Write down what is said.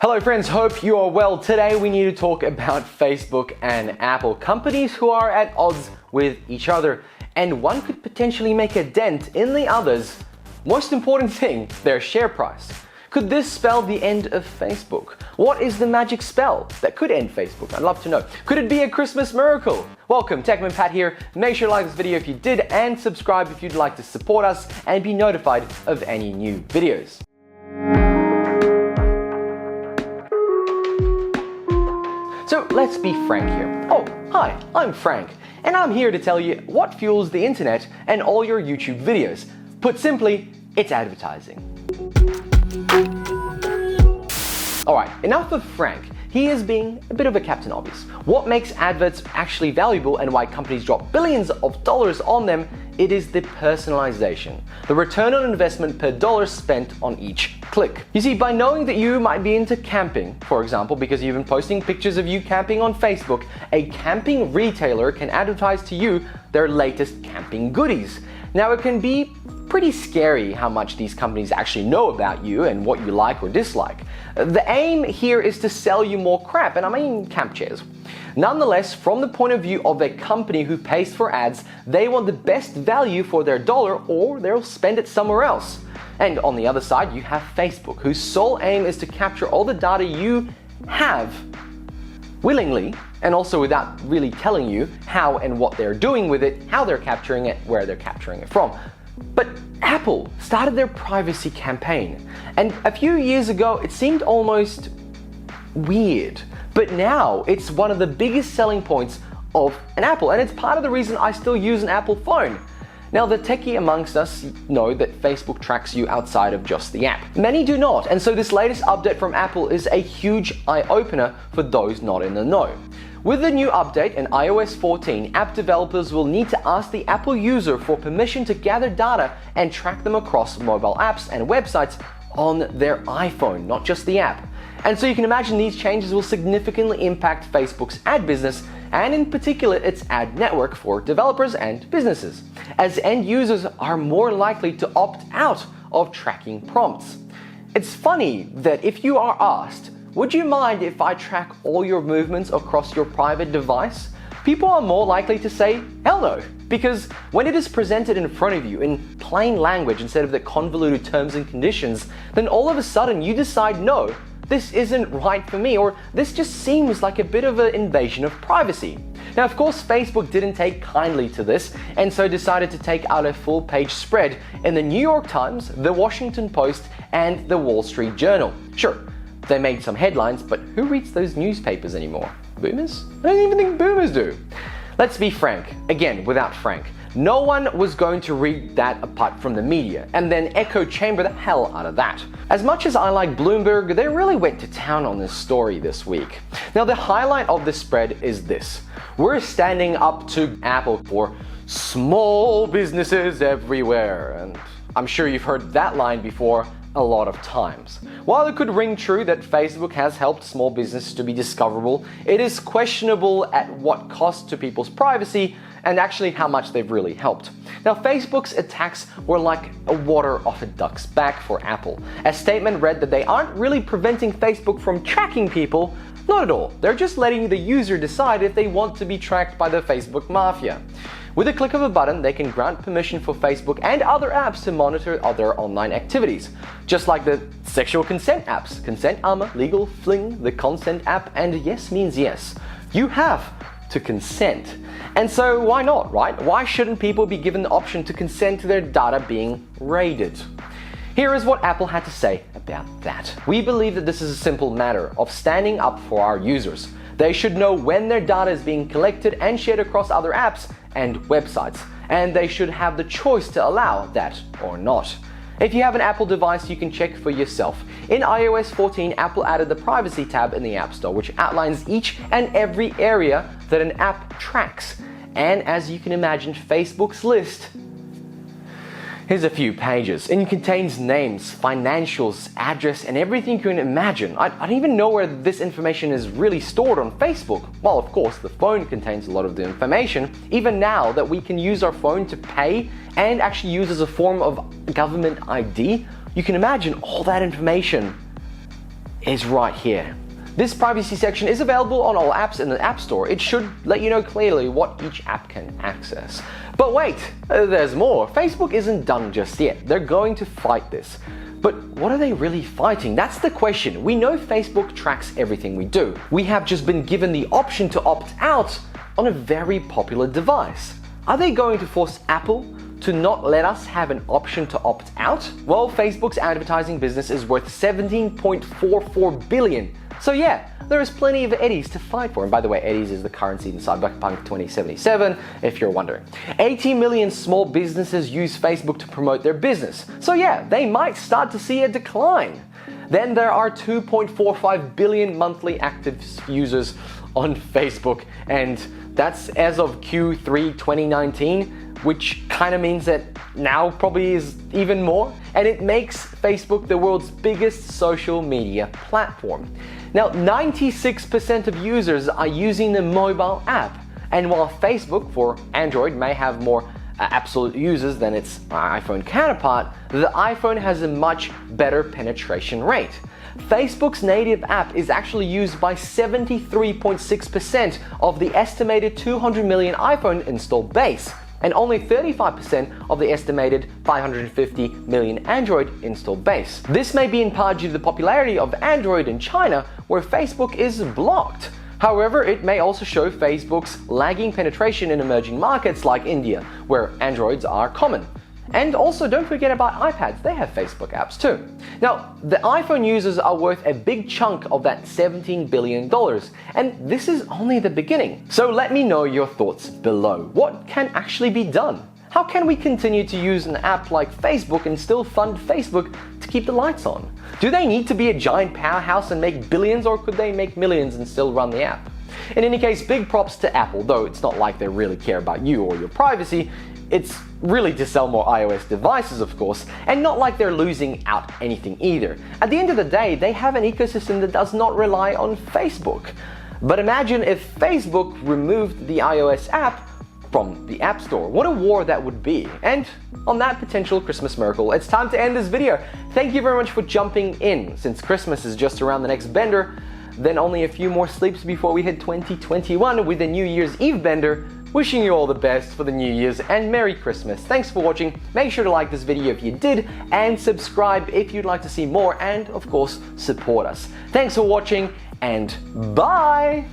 Hello friends, hope you are well. Today we need to talk about Facebook and Apple, companies who are at odds with each other, and one could potentially make a dent in the other's. Most important thing, their share price. Could this spell the end of Facebook? What is the magic spell that could end Facebook? I'd love to know. Could it be a Christmas miracle? Welcome, Techman Pat here. Make sure to like this video if you did and subscribe if you'd like to support us and be notified of any new videos. So let's be frank here. Oh, hi, I'm Frank, and I'm here to tell you what fuels the internet and all your YouTube videos. Put simply, it's advertising. Alright, enough of Frank. He is being a bit of a Captain Obvious. What makes adverts actually valuable and why companies drop billions of dollars on them, it is the personalization. The return on investment per dollar spent on each click. You see, by knowing that you might be into camping, for example, because you've been posting pictures of you camping on Facebook, a camping retailer can advertise to you their latest camping goodies. Now, it can be pretty scary how much these companies actually know about you and what you like or dislike. The aim here is to sell you more crap, and I mean camp chairs. Nonetheless, from the point of view of a company who pays for ads, they want the best value for their dollar or they'll spend it somewhere else. And on the other side, you have Facebook, whose sole aim is to capture all the data you have willingly, and also without really telling you how and what they're doing with it, how they're capturing it, where they're capturing it from. But Apple started their privacy campaign, and a few years ago it seemed almost weird, but now it's one of the biggest selling points of an Apple, and it's part of the reason I still use an Apple phone. Now, the techie amongst us know that Facebook tracks you outside of just the app. Many do not, and so this latest update from Apple is a huge eye-opener for those not in the know. With the new update in iOS 14, app developers will need to ask the Apple user for permission to gather data and track them across mobile apps and websites on their iPhone, not just the app. And so you can imagine these changes will significantly impact Facebook's ad business, and in particular its ad network for developers and businesses, as end users are more likely to opt out of tracking prompts. It's funny that if you are asked, would you mind if I track all your movements across your private device? People are more likely to say, hell no, because when it is presented in front of you in plain language instead of the convoluted terms and conditions, then all of a sudden you decide, no, this isn't right for me, or this just seems like a bit of an invasion of privacy. Now, of course, Facebook didn't take kindly to this, and so decided to take out a full-page spread in the New York Times, the Washington Post, and the Wall Street Journal. Sure, they made some headlines, but who reads those newspapers anymore? Boomers? I don't even think boomers do. Let's be frank, again, without Frank. No one was going to read that apart from the media, and then echo chamber the hell out of that. As much as I like Bloomberg, they really went to town on this story this week. Now, the highlight of this spread is this: we're standing up to Apple for small businesses everywhere, and I'm sure you've heard that line before a lot of times. While it could ring true that Facebook has helped small businesses to be discoverable, it is questionable at what cost to people's privacy and actually how much they've really helped. Now, Facebook's attacks were like a water off a duck's back for Apple. A statement read that they aren't really preventing Facebook from tracking people. Not at all. They're just letting the user decide if they want to be tracked by the Facebook mafia. With a click of a button, they can grant permission for Facebook and other apps to monitor other online activities. Just like the sexual consent apps, Consent Armor, Legal Fling, the Consent app, and Yes means yes. You have to consent. And so why not, right? Why shouldn't people be given the option to consent to their data being raided? Here is what Apple had to say about that. We believe that this is a simple matter of standing up for our users. They should know when their data is being collected and shared across other apps and websites, and they should have the choice to allow that or not. If you have an Apple device, you can check for yourself. In iOS 14, Apple added the Privacy tab in the App Store, which outlines each and every area that an app tracks. And as you can imagine, Facebook's list Here's a few pages, and it contains names, financials, address, and everything you can imagine. I don't even know where this information is really stored on Facebook. Well, of course, the phone contains a lot of the information, even now that we can use our phone to pay and actually use as a form of government ID. You can imagine all that information is right here. This privacy section is available on all apps in the App Store. It should let you know clearly what each app can access. But wait, there's more. Facebook isn't done just yet. They're going to fight this. But what are they really fighting? That's the question. We know Facebook tracks everything we do. We have just been given the option to opt out on a very popular device. Are they going to force Apple to not let us have an option to opt out? Well, Facebook's advertising business is worth $17.44 billion. So yeah, there is plenty of eddies to fight for. And by the way, eddies is the currency in Cyberpunk 2077, if you're wondering. 80 million small businesses use Facebook to promote their business. So yeah, they might start to see a decline. Then there are 2.45 billion monthly active users on Facebook, and that's as of Q3 2019. Which kind of means that now probably is even more, and it makes Facebook the world's biggest social media platform. Now, 96% of users are using the mobile app, and while Facebook for Android may have more absolute users than its iPhone counterpart, the iPhone has a much better penetration rate. Facebook's native app is actually used by 73.6% of the estimated 200 million iPhone installed base, and only 35% of the estimated 550 million Android installed base. This may be in part due to the popularity of Android in China, where Facebook is blocked. However, it may also show Facebook's lagging penetration in emerging markets like India, where Androids are common. And also, don't forget about iPads, they have Facebook apps too. Now, the iPhone users are worth a big chunk of that $17 billion, and this is only the beginning. So let me know your thoughts below. What can actually be done? How can we continue to use an app like Facebook and still fund Facebook to keep the lights on? Do they need to be a giant powerhouse and make billions, or could they make millions and still run the app? In any case, big props to Apple, though it's not like they really care about you or your privacy. It's really to sell more iOS devices, of course, and not like they're losing out anything either. At the end of the day, they have an ecosystem that does not rely on Facebook. But imagine if Facebook removed the iOS app from the App Store. What a war that would be. And on that potential Christmas miracle, it's time to end this video. Thank you very much for jumping in. Since Christmas is just around the next bender, then only a few more sleeps before we hit 2021 with the New Year's Eve bender. Wishing you all the best for the New Year's and Merry Christmas. Thanks for watching. Make sure to like this video if you did, and subscribe if you'd like to see more, and of course, support us. Thanks for watching, and bye!